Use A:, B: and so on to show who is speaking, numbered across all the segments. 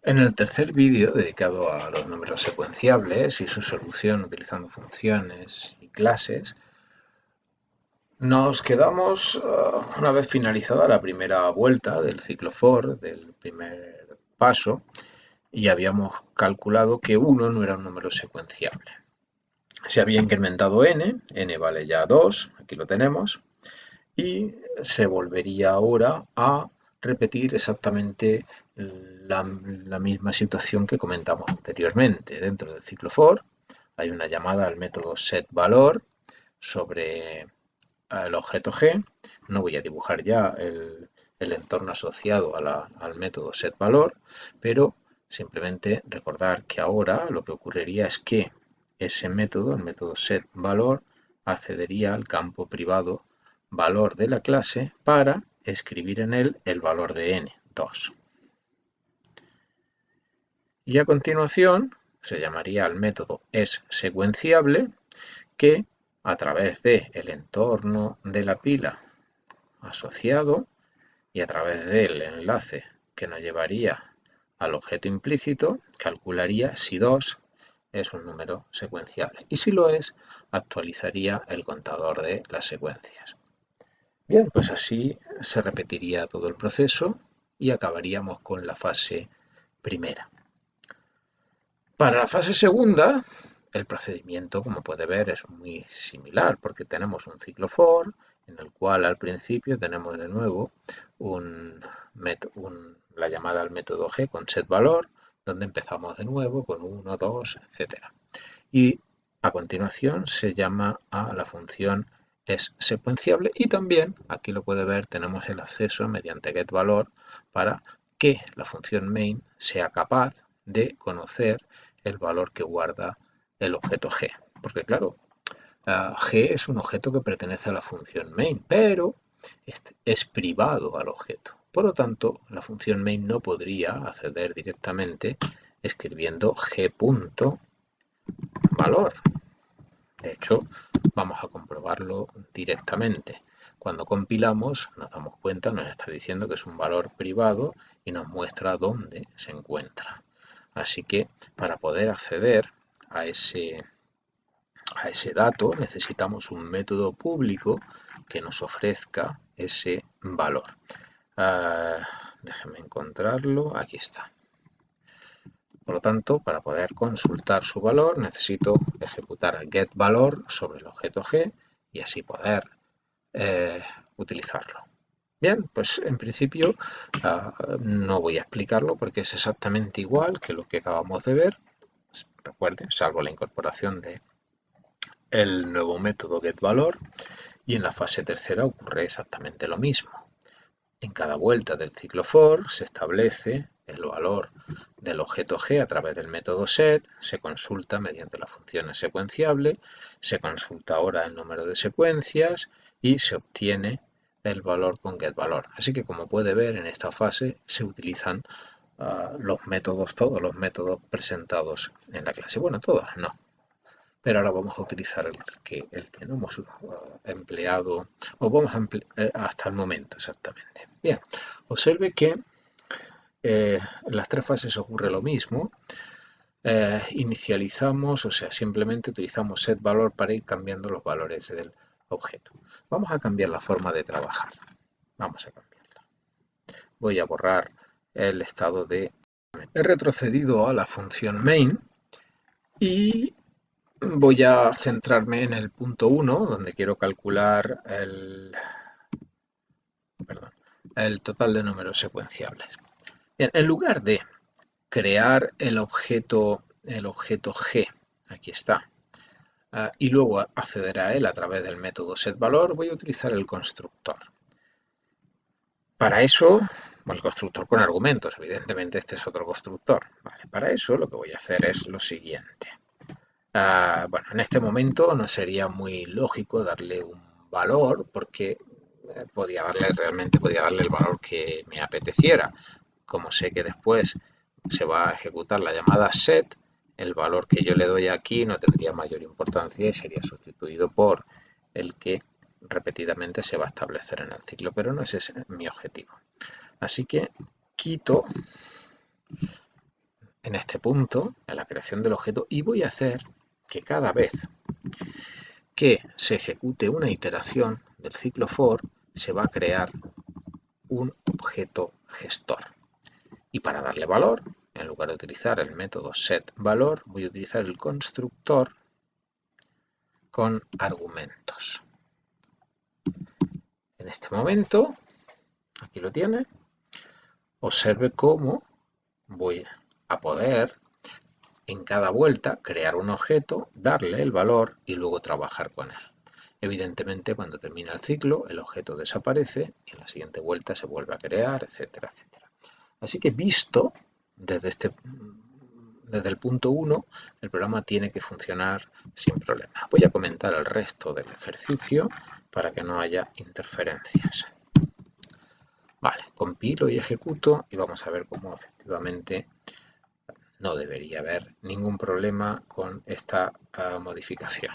A: En el tercer vídeo, dedicado a los números secuenciables y su solución utilizando funciones y clases, nos quedamos, una vez finalizada la primera vuelta del ciclo for, del primer paso, y habíamos calculado que 1 no era un número secuenciable. Se había incrementado n vale ya 2, aquí lo tenemos, y se volvería ahora a repetir exactamente la misma situación que comentamos anteriormente. Dentro del ciclo for hay una llamada al método setValor sobre el objeto G. No voy a dibujar ya el entorno asociado al método setValor, pero simplemente recordar que ahora lo que ocurriría es que ese método, el método setValor, accedería al campo privado valor de la clase para escribir en él el valor de n, 2. Y a continuación se llamaría al método isSecuenciable, que a través del entorno de la pila asociado y a través del enlace que nos llevaría al objeto implícito, calcularía si 2 es un número secuenciable. Y si lo es, actualizaría el contador de las secuencias. Bien, pues así se repetiría todo el proceso y acabaríamos con la fase primera. Para la fase segunda, el procedimiento, como puede ver, es muy similar porque tenemos un ciclo for en el cual al principio tenemos de nuevo la llamada al método G con setValor, donde empezamos de nuevo con 1, 2, etc. Y a continuación se llama a la función isSecuenciable y también, aquí lo puede ver, tenemos el acceso mediante getValor para que la función main sea capaz de conocer el valor que guarda el objeto G. Porque claro, G es un objeto que pertenece a la función main, pero es privado al objeto. Por lo tanto, la función main no podría acceder directamente escribiendo g.valor. De hecho, vamos a comprobarlo directamente. Cuando compilamos nos damos cuenta, nos está diciendo que es un valor privado y nos muestra dónde se encuentra. Así que para poder acceder a ese dato necesitamos un método público que nos ofrezca ese valor. Déjenme encontrarlo, aquí está. Por lo tanto, para poder consultar su valor necesito ejecutar getValor sobre el objeto G y así poder utilizarlo. Bien, pues en principio no voy a explicarlo porque es exactamente igual que lo que acabamos de ver. Recuerden, salvo la incorporación de el nuevo método getValor, y en la fase tercera ocurre exactamente lo mismo. En cada vuelta del ciclo for se establece el valor del objeto G a través del método set, se consulta mediante la función secuenciable, se consulta ahora el número de secuencias y se obtiene el valor con getValor. Así que como puede ver en esta fase se utilizan todos los métodos presentados en la clase. Bueno, todos no, pero ahora vamos a utilizar el que no hemos empleado o vamos a hasta el momento exactamente. Bien, observe que en las tres fases ocurre lo mismo. Inicializamos, o sea, simplemente utilizamos setValor para ir cambiando los valores del objeto. Vamos a cambiar la forma de trabajar. Vamos a cambiarla. Voy a borrar el estado de... He retrocedido a la función main y voy a centrarme en el punto 1, donde quiero calcular el total de números secuenciables. Bien, en lugar de crear el objeto G, aquí está, y luego acceder a él a través del método setValor, voy a utilizar el constructor. Para eso, el constructor con argumentos, evidentemente este es otro constructor. Vale, para eso lo que voy a hacer es lo siguiente. Bueno, en este momento no sería muy lógico darle un valor porque realmente podía darle el valor que me apeteciera. Como sé que después se va a ejecutar la llamada set, el valor que yo le doy aquí no tendría mayor importancia y sería sustituido por el que repetidamente se va a establecer en el ciclo, pero no ese es mi objetivo. Así que quito en este punto, en la creación del objeto, y voy a hacer que cada vez que se ejecute una iteración del ciclo for, se va a crear un objeto gestor. Y para darle valor, en lugar de utilizar el método setValor, voy a utilizar el constructor con argumentos. En este momento, aquí lo tiene, observe cómo voy a poder en cada vuelta crear un objeto, darle el valor y luego trabajar con él. Evidentemente, cuando termina el ciclo, el objeto desaparece y en la siguiente vuelta se vuelve a crear, etcétera, etcétera. Así que visto desde el punto 1, el programa tiene que funcionar sin problemas. Voy a comentar el resto del ejercicio para que no haya interferencias. Vale, compilo y ejecuto y vamos a ver cómo efectivamente no debería haber ningún problema con esta modificación.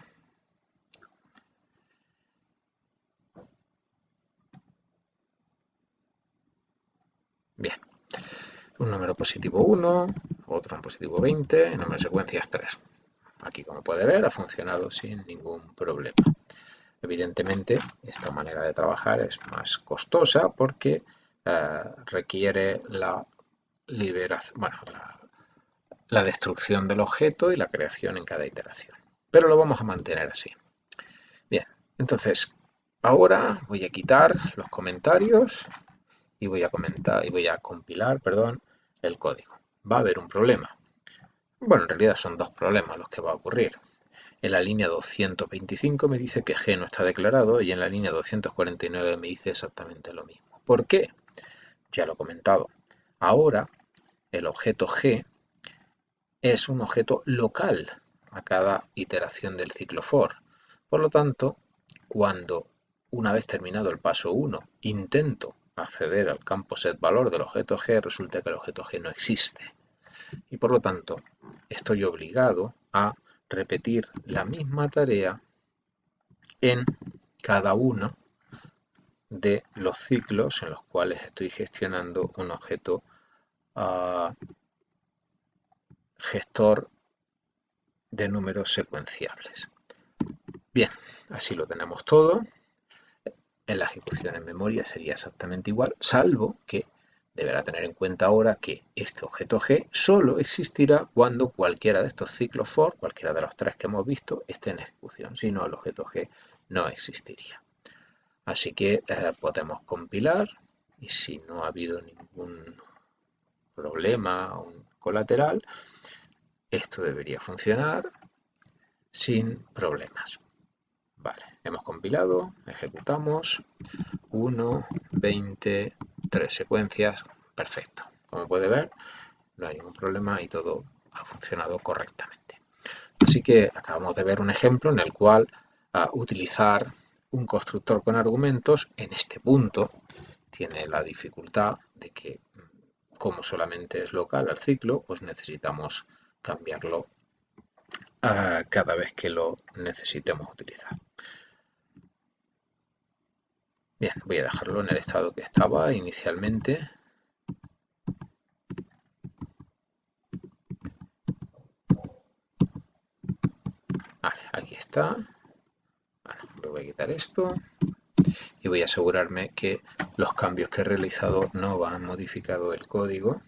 A: Bien, un número positivo 1, otro en positivo 20, número de secuencias 3. Aquí, como puede ver, ha funcionado sin ningún problema. Evidentemente, esta manera de trabajar es más costosa porque requiere la liberación, bueno, la destrucción del objeto y la creación en cada iteración. Pero lo vamos a mantener así. Bien, entonces, ahora voy a quitar los comentarios y voy a compilar, el código. Va a haber un problema. Bueno, en realidad son dos problemas los que va a ocurrir. En la línea 225 me dice que G no está declarado y en la línea 249 me dice exactamente lo mismo. ¿Por qué? Ya lo he comentado. Ahora el objeto G es un objeto local a cada iteración del ciclo for. Por lo tanto, cuando una vez terminado el paso 1 intento acceder al campo setValor del objeto G, resulta que el objeto G no existe. Y por lo tanto, estoy obligado a repetir la misma tarea en cada uno de los ciclos en los cuales estoy gestionando un objeto gestor de números secuenciables. Bien, así lo tenemos todo. En la ejecución en memoria sería exactamente igual, salvo que deberá tener en cuenta ahora que este objeto G solo existirá cuando cualquiera de estos ciclos for, cualquiera de los tres que hemos visto, esté en ejecución. Si no, el objeto G no existiría. Así que podemos compilar y si no ha habido ningún problema o un colateral, esto debería funcionar sin problemas. Vale, hemos compilado, ejecutamos, 1, 20, 3 secuencias, perfecto. Como puede ver, no hay ningún problema y todo ha funcionado correctamente. Así que acabamos de ver un ejemplo en el cual utilizar un constructor con argumentos en este punto tiene la dificultad de que, como solamente es local al ciclo, pues necesitamos cambiarlo cada vez que lo necesitemos utilizar. Bien, voy a dejarlo en el estado que estaba inicialmente. Vale, aquí está. Bueno, le voy a quitar esto y voy a asegurarme que los cambios que he realizado no han modificado el código.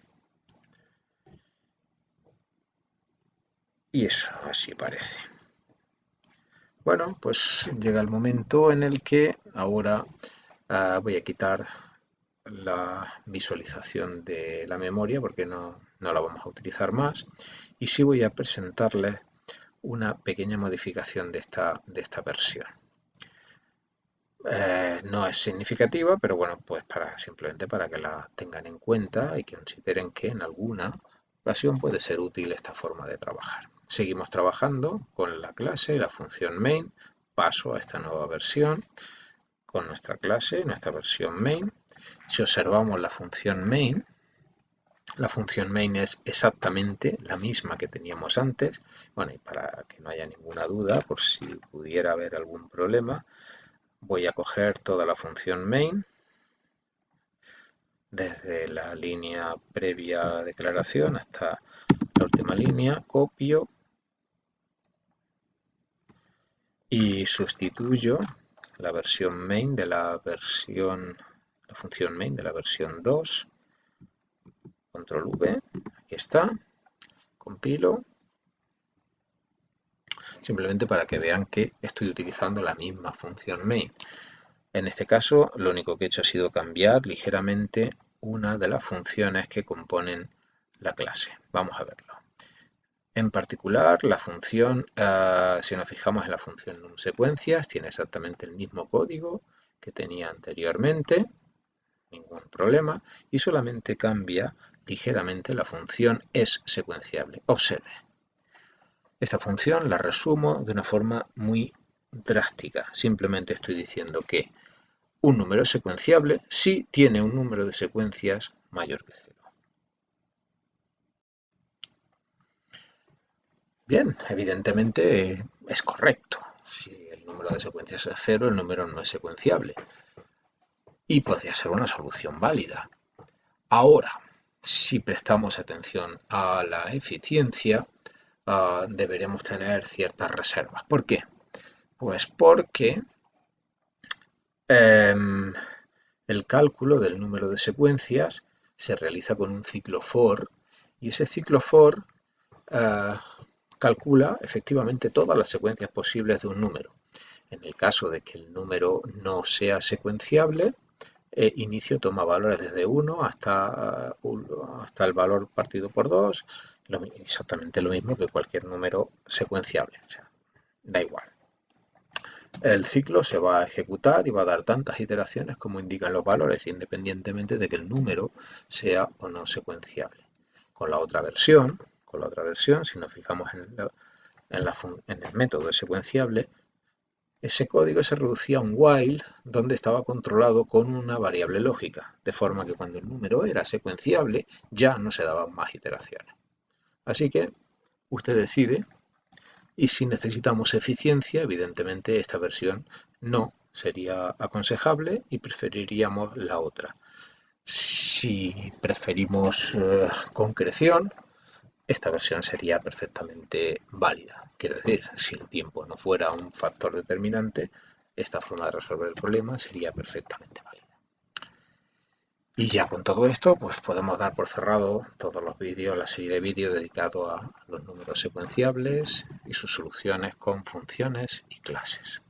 A: Y eso, así parece. Bueno, pues llega el momento en el que ahora voy a quitar la visualización de la memoria porque no la vamos a utilizar más y sí voy a presentarles una pequeña modificación de esta versión. No es significativa, pero bueno, pues simplemente para que la tengan en cuenta y que consideren que en alguna ocasión puede ser útil esta forma de trabajar. Seguimos trabajando con la clase y la función main. Paso a esta nueva versión con nuestra clase, nuestra versión main. Si observamos la función main es exactamente la misma que teníamos antes. Bueno, y para que no haya ninguna duda, por si pudiera haber algún problema, voy a coger toda la función main desde la línea previa a la declaración hasta esta última línea, copio y sustituyo la versión main de la función main de la versión 2, control V, aquí está, compilo, simplemente para que vean que estoy utilizando la misma función main. En este caso, lo único que he hecho ha sido cambiar ligeramente una de las funciones que componen la clase. Vamos a verlo. En particular, la función, si nos fijamos en la función numSecuencias, tiene exactamente el mismo código que tenía anteriormente, ningún problema, y solamente cambia ligeramente la función esSecuenciable. Observe. Esta función la resumo de una forma muy drástica. Simplemente estoy diciendo que un número secuenciable si tiene un número de secuencias mayor que 0. Bien, evidentemente es correcto. Si el número de secuencias es 0, el número no es secuenciable. Y podría ser una solución válida. Ahora, si prestamos atención a la eficiencia, deberemos tener ciertas reservas. ¿Por qué? Pues porque el cálculo del número de secuencias se realiza con un ciclo for y ese ciclo for calcula efectivamente todas las secuencias posibles de un número. En el caso de que el número no sea secuenciable, inicio toma valores desde 1 hasta el valor partido por 2, exactamente lo mismo que cualquier número secuenciable, o sea, da igual. El ciclo se va a ejecutar y va a dar tantas iteraciones como indican los valores, independientemente de que el número sea o no secuenciable. Con la otra versión, si nos fijamos en el método secuenciable, ese código se reducía a un while donde estaba controlado con una variable lógica, de forma que cuando el número era secuenciable ya no se daban más iteraciones. Así que usted decide, y si necesitamos eficiencia, evidentemente esta versión no sería aconsejable y preferiríamos la otra. Si preferimos concreción, esta versión sería perfectamente válida. Quiero decir, si el tiempo no fuera un factor determinante, esta forma de resolver el problema sería perfectamente válida. Y ya con todo esto, pues podemos dar por cerrado todos los vídeos, la serie de vídeos dedicados a los números secuenciables y sus soluciones con funciones y clases.